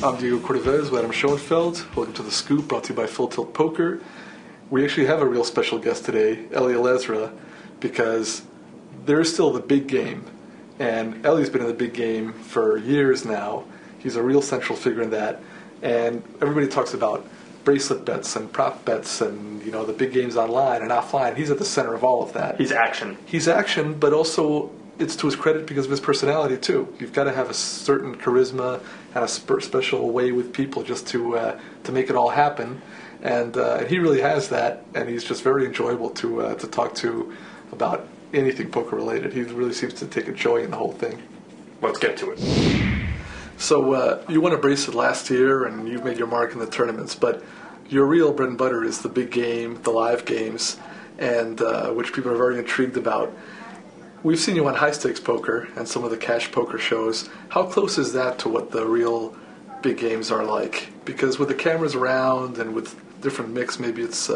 I'm Diego Cordovez with Adam Schoenfeld. Welcome to The Scoop, brought to you by Full Tilt Poker. We actually have a real special guest today, Eli Elezra, because there is still the big game. And Eli's been in the big game for years now. He's a real central figure in that. And everybody talks about bracelet bets and prop bets and, you know, the big games online and offline. He's at the center of all of that. He's action. He's action, but also it's to his credit because of his personality too. You've got to have a certain charisma and a special way with people just to make it all happen, and he really has that. And he's just very enjoyable to talk to about anything poker related. He really seems to take a joy in the whole thing. Let's get to it. So you won a bracelet last year, and you've made your mark in the tournaments. But your real bread and butter is the big game, the live games, and which people are very intrigued about. We've seen you on high stakes poker and some of the cash poker shows. How close is that to what the real big games are like? Because with the cameras around and with different mix, maybe it's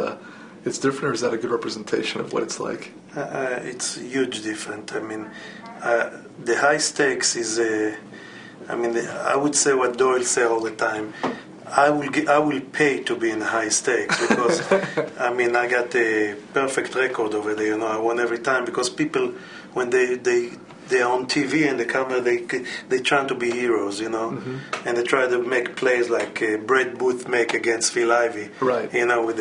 different, or is that a good representation of what it's like? It's huge different. I mean, the high stakes is, I would say what Doyle say all the time. I will pay to be in high stakes because, I got a perfect record over there. You know, I won every time because people, when they're on TV and the camera, they try to be heroes, you know, and they try to make plays like Brett Booth make against Phil Ivey, right? You know, with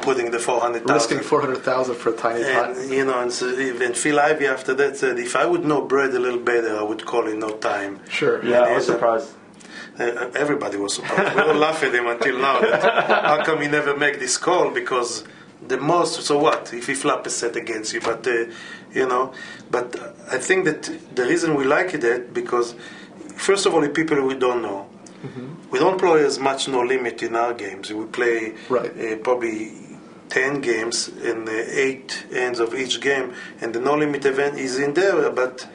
putting the 400,000, risking 400,000 for a tiny pot, you know, and so even Phil Ivey after that said, if I would know Brett a little better, I would call in no time. Sure, yeah, I was surprised. Everybody was surprised. We all laugh at him until now. How come he never make this call? Because the most, so what if he flop a set against you? But you know, but I think that the reason we like it because first of all, the people we don't know. We don't play as much no limit in our games. We play probably 10 games and 8 ends of each game, and the no limit event is in there. But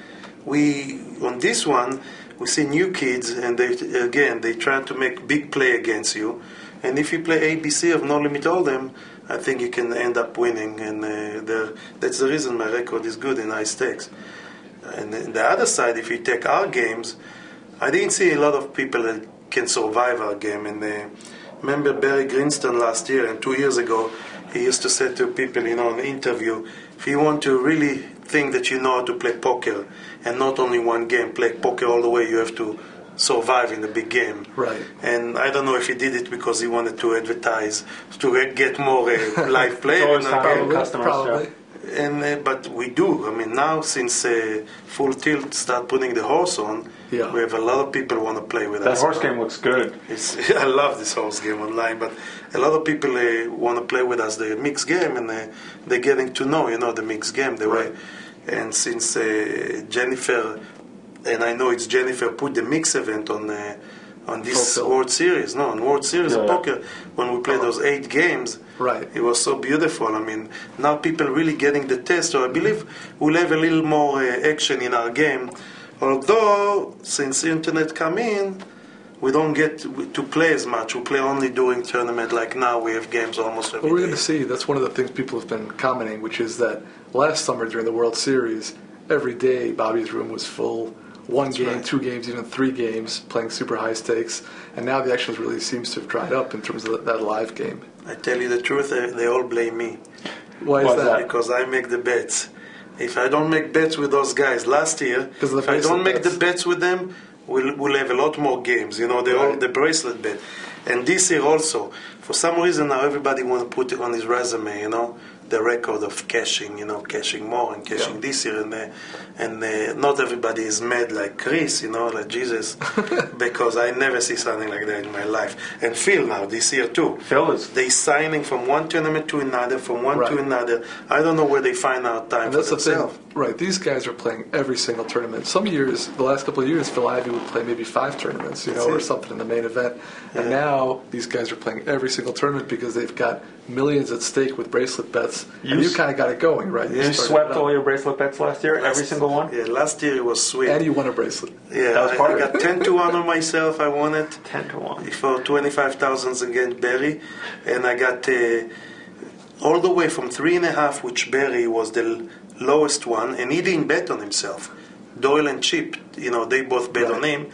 we on this one. We see new kids, and they try to make big play against you. And if you play ABC of No Limit Hold'em, I think you can end up winning. And that's the reason my record is good in high stakes. And the other side, if you take our games, I didn't see a lot of people that can survive our game. And remember Barry Greenstone last year and 2 years ago, he used to say to people, you know, in an interview, if you want to really think that you know how to play poker, and not only one game, play poker all the way, you have to survive in the big game. Right. And I don't know if he did it because he wanted to advertise, to get more live players. Probably. And but we do. I mean, now since Full Tilt start putting the horse on, we have a lot of people who want to play with us. That horse game looks good. I love this horse game online, but a lot of people want to play with us the mixed game, and they're getting to know, you know, the mixed game the way. And since Jennifer, and I know it's Jennifer, put the mix event on this World Series. No, on World Series of Poker, when we played those 8 games, it was so beautiful. I mean, now people really getting the test. So I believe we'll have a little more action in our game. Although, since the internet come in, we don't get to play as much. We play only during tournament. Like now, we have games almost every day. Well, we're going to see. That's one of the things people have been commenting, which is that last summer during the World Series, every day Bobby's room was full. One game, 2 games, even 3 games, playing super high stakes. And now the action really seems to have dried up in terms of that live game. I tell you the truth, they all blame me. Why is that? Because I make the bets. If I don't make bets with those guys last year, if I don't make the bets with them, we'll have a lot more games. You know, all the bracelet bet. And this year also, for some reason now everybody want to put it on his resume, you know, the record of cashing, you know, cashing more and cashing this year. And not everybody is mad like Reese, you know, like Jesus, because I never see something like that in my life. And Phil now, this year too. Phil is... They signing from one tournament to another, from one to another. I don't know where they find out time for themselves. Right, these guys are playing every single tournament. Some years, the last couple of years, Phil Ivey would play maybe 5 tournaments, you know, or something in the main event. And now these guys are playing every single tournament because they've got millions at stake with bracelet bets. And you kind of got it going, right? You swept all your bracelet bets last year, every single one? Yeah, last year it was sweet. And you won a bracelet. Yeah, I got 10-1 on myself. I won it. 10-1. For 25,000 against Barry. And I got all the way from 3.5, which Barry was the lowest one, and he didn't bet on himself. Doyle and Chip, you know, they both bet on him.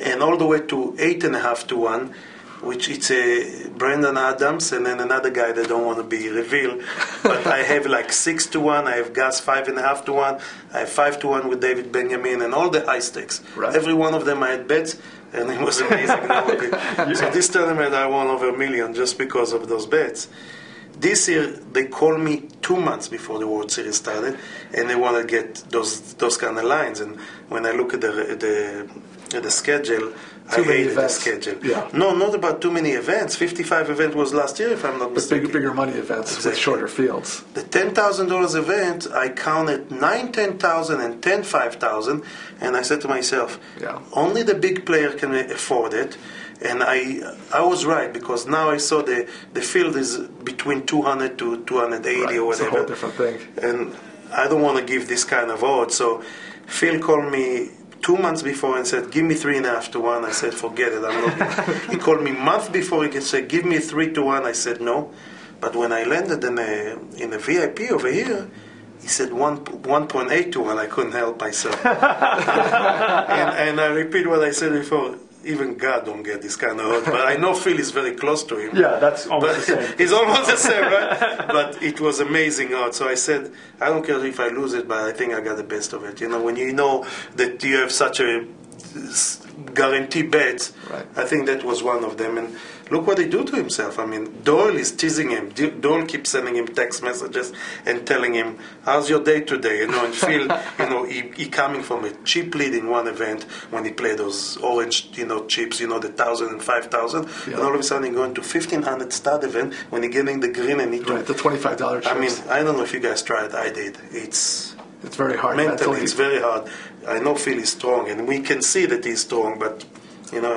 and all the way to 8.5 to 1, which it's a Brandon Adams and then another guy that don't want to be revealed. But I have like 6 to 1. I have Gus 5.5 to 1. I have 5 to 1 with David Benjamin and all the high stakes. Right. Every one of them I had bets, and it was amazing. So this tournament I won over $1 million just because of those bets. This year they called me 2 months before the World Series started, and they want to get those kind of lines. And when I look at the schedule, I hated the schedule. Yeah. No, not about too many events. 55 event was last year, if I'm not mistaken. Bigger money events with shorter fields. The $10,000 event, I counted 9 $10,000 and 10 $5,000, and I said to myself, only the big player can afford it. And I was right, because now I saw the field is between 200 to 280 or whatever. It's a whole different thing. And I don't want to give this kind of odds. So Phil called me 2 months before and said, give me 3.5 to 1. I said, forget it, I'm not. He called me a month before. He said, give me 3 to 1. I said, no. But when I landed in a VIP over here, he said 1.8 to 1. I couldn't help myself. and I repeat what I said before. Even God don't get this kind of odds. But I know Phil is very close to him. Yeah, that's almost the same. It's almost the same, right? But it was amazing odds. So I said, I don't care if I lose it, but I think I got the best of it. You know, when you know that you have such a guarantee bets, I think that was one of them. And look what he do to himself. I mean, Doyle is teasing him. Doyle keeps sending him text messages and telling him, how's your day today? You know, and Phil, you know, he coming from a cheap lead in one event when he played those orange, you know, chips, you know, the 1,000 and 5,000. And all of a sudden he going to 1,500 stud event when he getting the green and he the $25 chips. I mean, I don't know if you guys tried. I did. It's very hard. Mentally, it's very hard. I know Phil is strong, and we can see that he's strong, but you know,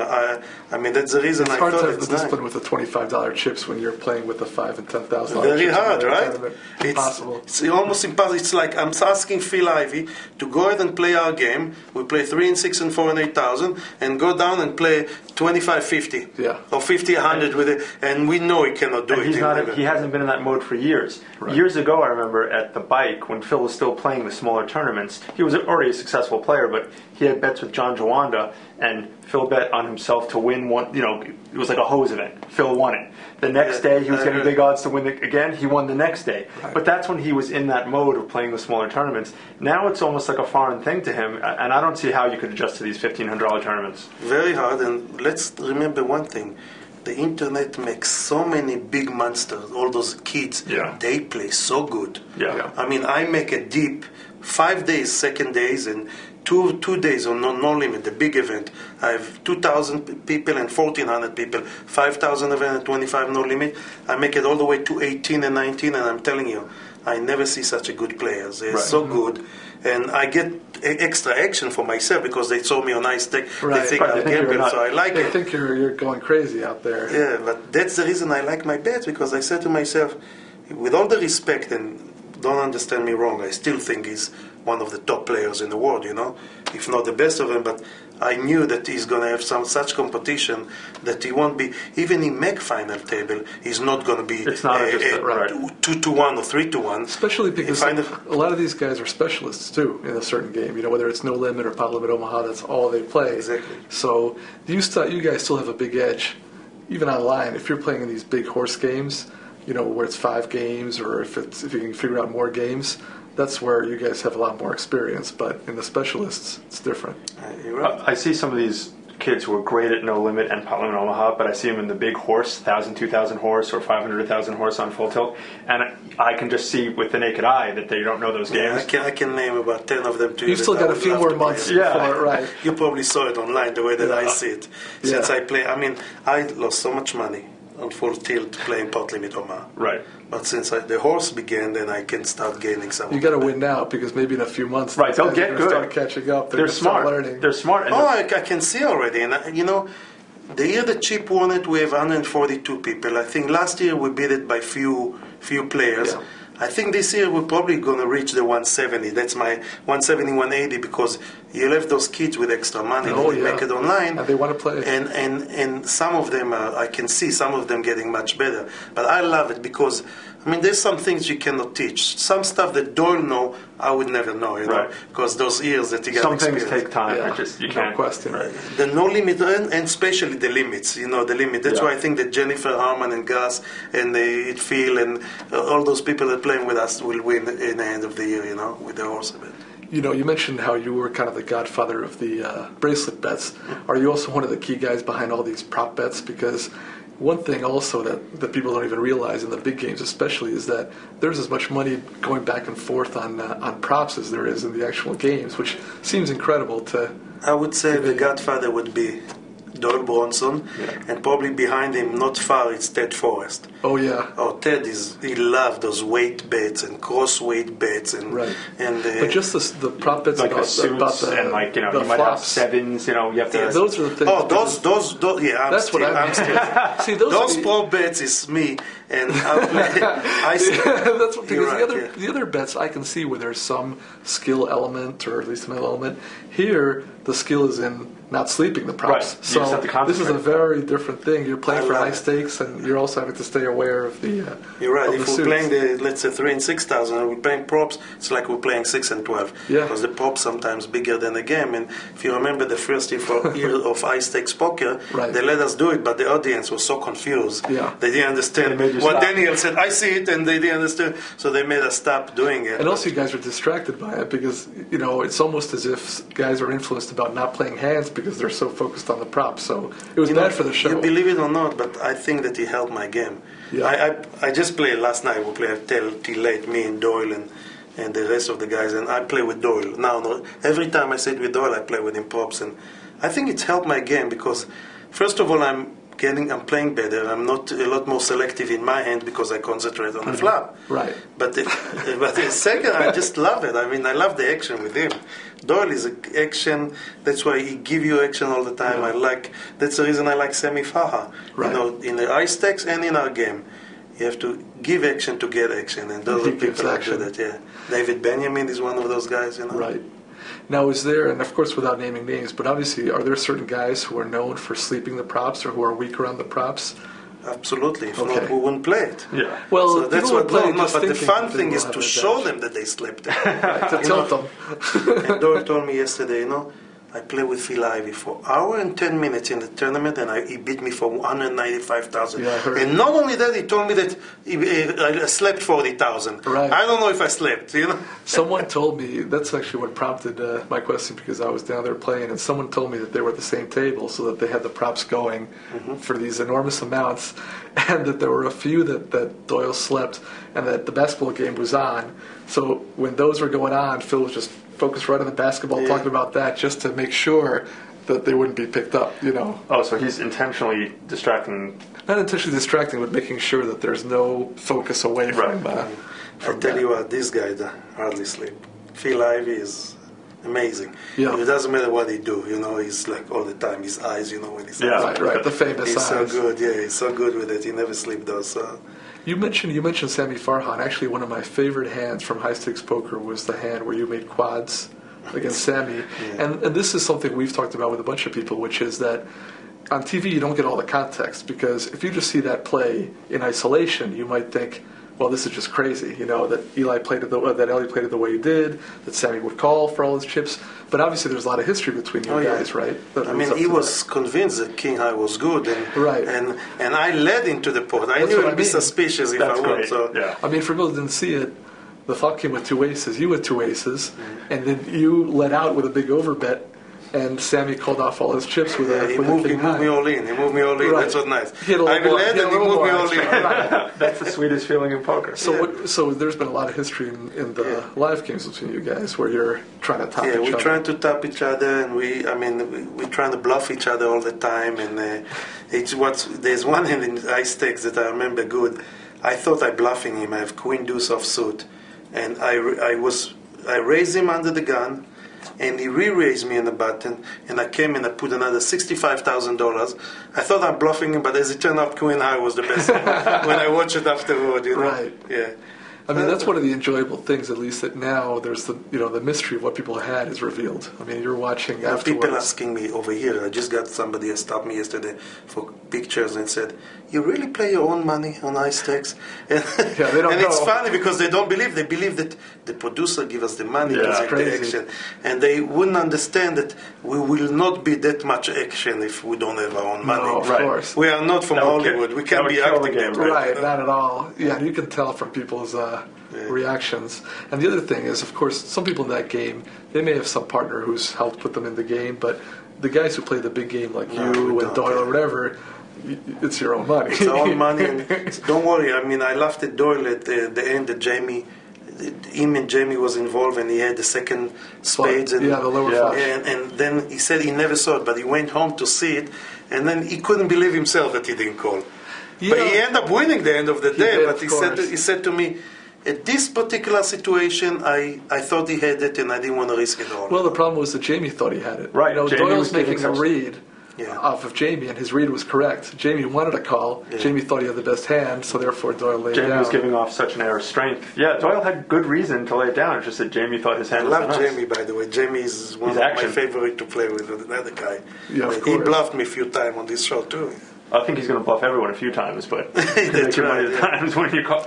I mean, that's the reason I thought it's hard to have the discipline with the $25 chips when you're playing with the $5,000 and $10,000. Very hard, right? It's impossible. It's almost impossible. It's like I'm asking Phil Ivey to go ahead and play our game. We play 3 and 6 and 4 and 8,000, and go down and play 25-50 or 50-100 with it, and we know he cannot do it. He hasn't been in that mode for years. Right. Years ago, I remember at the bike when Phil was still playing the smaller tournaments. He was already a successful player, but he had bets with John Jawanda, and Phil bet on himself to win one. You know, it was like a hose event. Phil won it. The next day, he was getting big odds to win it again. He won the next day. Right. But that's when he was in that mode of playing the smaller tournaments. Now it's almost like a foreign thing to him, and I don't see how you could adjust to these $1,500 tournaments. Very hard, and let's remember one thing. The internet makes so many big monsters. All those kids, they play so good. I mean, I make a deep 5 days, second days, and two days on no limit, the big event. I have 2,000 people and 1,400 people, 5,000 event and 25 no limit. I make it all the way to 18 and 19, and I'm telling you, I never see such a good players. They're so good. And I get extra action for myself because they saw me on Ice Tech. They think I'm gambling, so I like it. They think you're going crazy out there. Yeah, but that's the reason I like my bets, because I said to myself, with all the respect, and don't understand me wrong, I still think he's one of the top players in the world, you know, if not the best of them, but I knew that he's going to have such competition that he won't be, even in MEC final table, he's not going to be 2 to 1 or 3 to 1. Especially because a lot of these guys are specialists too in a certain game. You know, whether it's No Limit or Pot Limit Omaha, that's all they play. Exactly. So you guys still have a big edge, even online. If you're playing in these big horse games, you know, where it's 5 games, or if you can figure out more games, that's where you guys have a lot more experience. But in the specialists, it's different. You're right. I see some of these kids who are great at No Limit and Pot Limit Omaha, but I see them in the big horse, 1,000, 2,000 horse, or 500, 1,000 horse on full tilt, and I can just see with the naked eye that they don't know those games. I can name about 10 of them too. You've still got a few more months before, right? You probably saw it online the way that I see it. Since I play, I mean, I lost so much money on full tilt playing Pot Limit Omaha. Right. But since the horse began, then I can start gaining some. You got to win now, because maybe in a few months, they'll get good. Start catching up. They're smart. Learning. They're smart. I can see already. And you know, the year the Chip won it, we have 142 people. I think last year we beat it by few players. Yeah. I think this year we're probably going to reach the 170. That's my 170, 180, because You left those kids with extra money. Oh, They yeah. make it online. And they want to play. And some of them, I can see some of them getting much better. But I love it because, I mean, there's some things you cannot teach. Some stuff that Doyle know, I would never know, you know, because those years that he got Some experience. things take time. Yeah. You No can't. question. Right. The no limit, and especially the limits, you know, the limit. That's Yeah. why I think that Jennifer Harman and Gus and Phil and all those people that are playing with us will win in the end of the year, you know, with the horse event. You know, you mentioned how you were kind of the godfather of the bracelet bets. Are you also one of the key guys behind all these prop bets? Because one thing also that people don't even realize in the big games especially is that there's as much money going back and forth on props as there is in the actual games, which seems incredible to... I would say the godfather would be Doyle Bronson, and probably behind him, not far, it's Ted Forrest. Oh, yeah. Oh, Ted he loved those weight bets and cross weight bets and Right. and But just the prop bets Like about, the suits about the and like, you know, the you might have flops. sevens, you know, you have to... Yeah, those are the things. oh those yeah I'm That's still, what I'm still See, those those are the- prop bets is me and I That's what, because You're right, the other bets I can see where there's some skill element or at least an element. Here, the skill is in not sleeping the props. Right. You just have to this is a concentrate. very different thing. You're playing I for love high it. stakes, and you're also having to stay aware of the. You're right. of If the we're suits. playing the, let's say, 3 and 6,000, and we're playing props, it's like we're playing 6 and 12. Yeah. Because the props sometimes bigger than the game. And if you remember the first year of high stakes poker, Right. they let us do it, but the audience was so confused. Yeah. They didn't understand They made you what stop. Daniel said. I see it, and they didn't understand. So they made us stop doing it. And also, you guys are distracted by it because you know it's almost as if guys are influenced about not playing hands because they're so focused on the props. So it was You bad know, for the show. You believe it or not, but I think that he helped my game. Yeah. I just played last night. We played till late, me and Doyle and the rest of the guys, and I play with Doyle. Now, every time I sit with Doyle, I play with him props, and I think it's helped my game because, first of all, I'm playing better. I'm not a lot more selective in my hand because I concentrate on the flop. Right. But the second, I just love it. I mean, I love the action with him. Doyle is action. That's why he give you action all the time. Yeah. That's the reason I like Sammy Faha. Right. You know, in the high stakes and in our game, you have to give action to get action, and those He are gives people that do action. that. Yeah, David Benjamin is one of those guys. You know. Right. Now, is there, and of course without naming names, but obviously, are there certain guys who are known for sleeping the props or who are weaker on the props? Absolutely. If Okay. not, we wouldn't play it. Yeah. Well, So that's people what. would play No, just but the thinking fun that they thing will is have to an show advantage. them that they slept. To tilt them. And Doyle told me yesterday, you know, I played with Phil Ivey for an hour and 10 minutes in the tournament, and he beat me for 195,000. Yeah, I heard. And not only that, he told me that I slept 40,000. Right. I don't know if I slept, you know. Someone told me, that's actually what prompted my question because I was down there playing, and someone told me that they were at the same table so that they had the props going for these enormous amounts, and that there were a few that Doyle slept, and that the basketball game was on. So when those were going on, Phil was just focused right on the basketball, talking about that just to make sure that they wouldn't be picked up, you know. Oh, so he's intentionally distracting. Not intentionally distracting, but making sure that there's no focus away from I tell that. you what, this guy hardly sleep. Phil Ivey is amazing. Yeah. It doesn't matter what he do, you know, he's like all the time, his eyes, you know, when he's Yeah. Right, the famous He's so eyes. good, yeah, he's so good with it. He never sleep though, so... You mentioned Sammy Farhan. Actually, one of my favorite hands from high stakes poker was the hand where you made quads against Sammy. Yeah. And this is something we've talked about with a bunch of people, which is that on TV you don't get all the context because if you just see that play in isolation, you might think, well, this is just crazy, you know, that Eli played it the way he did, that Sammy would call for all his chips. But obviously, there's a lot of history between you guys, right? That I leads mean, up he to was convinced that King High was good, and Right. and I led into the pot. I That's knew what I'd I be mean. suspicious if That's I would. great. So Yeah. that. I mean, for people who didn't see it, the flop came with 2 aces, you with 2 aces, and then you let out with a big overbet, and Sammy called off all his chips with yeah, a he with a moved king me high. all in. He moved me all in. Right. That's what nice. He had a I little more- led he had and a he little moved me more all in. extra. That's the sweetest feeling in poker. So there's been a lot of history in the live games between you guys where you're trying to top Yeah, each we're other. trying to top each other, and we're trying to bluff each other all the time. And there's one hand in high stakes that I remember good. I thought I bluffing him. I have Queen Deuce offsuit, and I raised him under the gun, and he re-raised me in the button, and I came and I put another $65,000. I thought I'm bluffing him, but as it turned out, Queen High was the best when I watched it afterward. You know? Right. Yeah. I mean, that's one of the enjoyable things, at least that now there's the mystery of what people had is revealed. I mean, you're watching afterwards. People asking me over here, I just got somebody who stopped me yesterday for pictures and said, you really play your own money on high stakes? And, yeah, they don't and know. it's funny because they don't believe. They believe that the producer give us the money to take the action. And they wouldn't understand that we will not be that much action if we don't have our own money. No, of course. We are not from Hollywood. We can't be acting that way. Right, not at all. Yeah, you can tell from people's reactions. And the other thing is, of course, some people in that game, they may have some partner who's helped put them in the game, but the guys who play the big game like you and Doyle or whatever, it's your own money. It's our own money. And don't worry. I mean, I laughed at Doyle at the end that him and Jamie was involved, and he had the second spades. And, the lower flush. And then he said he never saw it, but he went home to see it, and then he couldn't believe himself that he didn't call. Yeah. But he ended up winning the end of the day. But he said to me, at this particular situation, I thought he had it, and I didn't want to risk it all. Well, the problem was that Jamie thought he had it. Right. Doyle's making a read off of Jamie, and his read was correct. Jamie wanted a call. Yeah. Jamie thought he had the best hand, so therefore Doyle laid it down. Jamie was giving off such an air of strength. Yeah, Doyle had good reason to lay it down. It's just that Jamie thought his hand was the best. I love Jamie, by the way. Jamie is one of my favorite to play with. Another guy. Yeah, of course. He bluffed me a few times on this show, too. I think he's going to bluff everyone a few times, but that's right. The times when you call.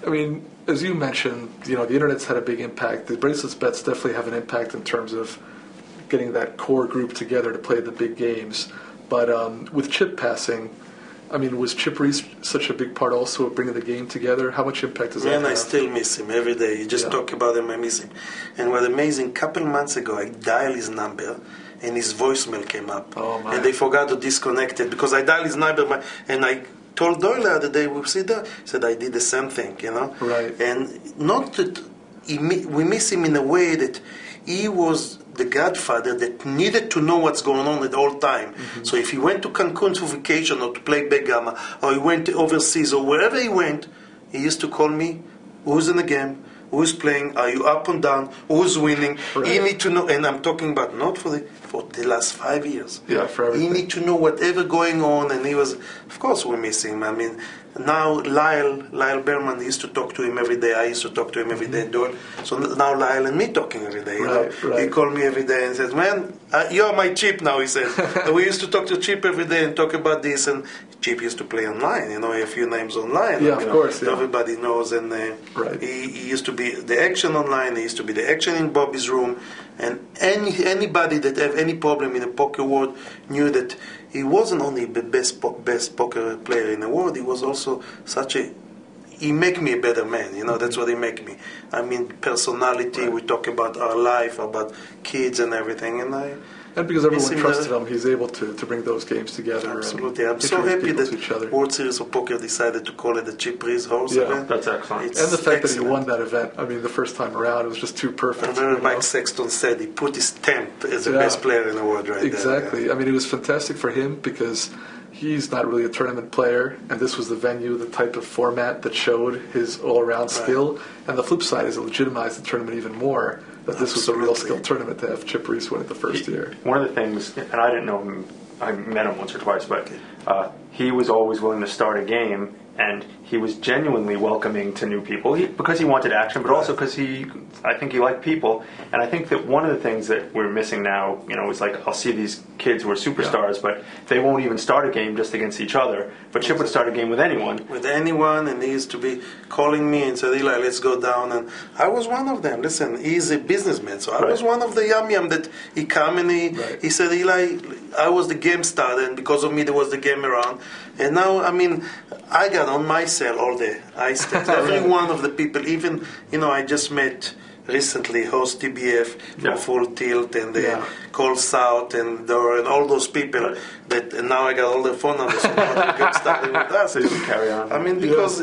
I mean, as you mentioned, the internet's had a big impact. The bracelets bets definitely have an impact in terms of getting that core group together to play the big games. But with chip passing, I mean, was Chip Reese such a big part also of bringing the game together? How much impact does that have? I still miss him every day. You just talk about him, I miss him. And what amazing, a couple months ago, I dialed his number, and his voicemail came up. Oh, my. And they forgot to disconnect it, because I dialed his number, and I told Doyle the other day, we see that, he said, I did the same thing, Right. And not that we miss him in a way that he was the godfather that needed to know what's going on at all time. Mm-hmm. So if he went to Cancun for vacation or to play backgammon, or he went overseas or wherever he went, he used to call me, who's in the game, who's playing, are you up and down, who's winning. Right. He need to know, and I'm talking about not for the last 5 years. Yeah, for everything. He need to know whatever going on, and he was, of course we miss him. I mean, now Lyle Berman used to talk to him every day. I used to talk to him every day. So now Lyle and me talking every day. Right. He called me every day and says, "Man, you're my Chip now." He said, "We used to talk to Chip every day and talk about this." And Chip used to play online. A few names online. Yeah, of course. Yeah. Everybody knows. And he used to be the action online. He used to be the action in Bobby's room. And anybody that have any problem in the poker world knew that he wasn't only the best poker player in the world. He was also he make me a better man. That's what he make me. I mean, personality. Right. We talk about our life, about kids and everything, and because everyone trusted him, he's able to bring those games together. Absolutely. I'm so happy that World Series of Poker decided to call it the Chip Reese Horse event. That's excellent. And the fact that he won that event, I mean, the first time around, it was just too perfect. I remember Mike Sexton said he put his stamp as the best player in the world right there. Exactly. I mean, it was fantastic for him because he's not really a tournament player, and this was the venue, the type of format that showed his all-around skill. And the flip side is it legitimized the tournament even more, that this was a real skill tournament to have Chip Reese win it the first year. One of the things, and I didn't know him, I met him once or twice, but he was always willing to start a game, and he was genuinely welcoming to new people because he wanted action, but also because I think he liked people. And I think that one of the things that we're missing now, is like I'll see these kids who are superstars, but they won't even start a game just against each other. But Chip would start a game with anyone. With anyone, and he used to be calling me and said, Eli, let's go down. And I was one of them. Listen, he's a businessman, so I was one of the yum that he come and he said, Eli, I was the game starter, and because of me there was the game around. And now, I mean, I got on my cell all day. I stepped every one of the people, even, I just met recently host TBF from Full Tilt and Cole South and Dora and all those people that, and now I got all their phone numbers, so now they get started with us. So you can carry on. I mean, because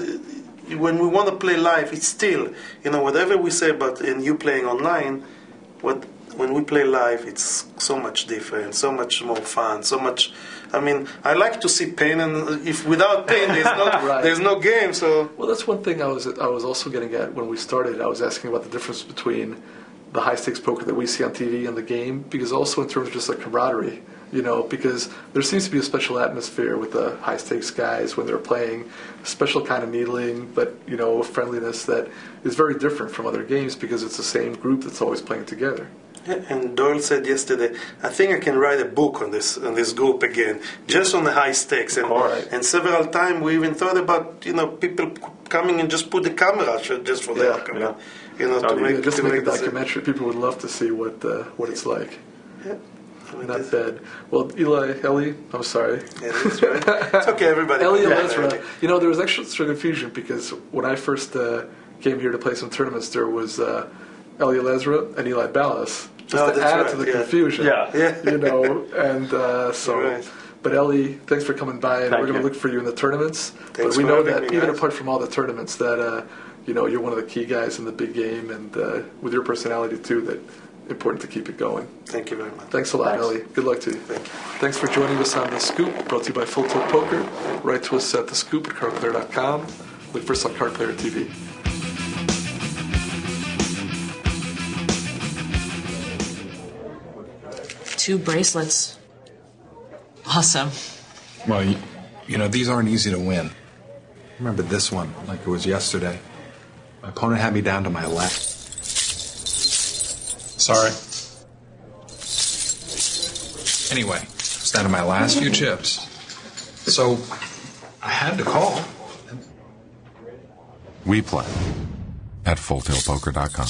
when we want to play live, it's still, whatever we say about and you playing online, when we play live, it's so much different, so much more fun, so much. I mean, I like to see pain, and if without pain, there's no game. So well, that's one thing I was also getting at when we started. I was asking about the difference between the high stakes poker that we see on TV and the game, because also in terms of just like camaraderie. because there seems to be a special atmosphere with the high-stakes guys when they're playing, a special kind of needling, but, friendliness that is very different from other games because it's the same group that's always playing together. Yeah, and Doyle said yesterday, I think I can write a book on this group again, just on the high stakes. And several times we even thought about people coming and just put the camera just for the outcome. To make a documentary. People would love to see what it's like. Yeah. Not bad. Well, Eli, I'm sorry. Yeah, that's right. It's okay, everybody. Eli Elezra. There was actually some confusion because when I first came here to play some tournaments, there was Eli Elezra and Eli Ballas. Just to add to the confusion. And so. Right. But Eli, thanks for coming by, and we're going to look for you in the tournaments. But we know that even apart from all the tournaments, that you're one of the key guys in the big game, and with your personality too, that important to keep it going. Thank you very much. Thanks a lot, Eli. Good luck to you. Thank you. Thanks for joining us on The Scoop, brought to you by Full Tilt Poker. Write to us at thescoop@cardplayer.com. Look for us on Card Player TV. Two bracelets. Awesome. Well, these aren't easy to win. I remember this one like it was yesterday. My opponent had me down to my left. Sorry. Anyway, it's down to my last few chips. So I had to call. We play at FullTiltPoker.com.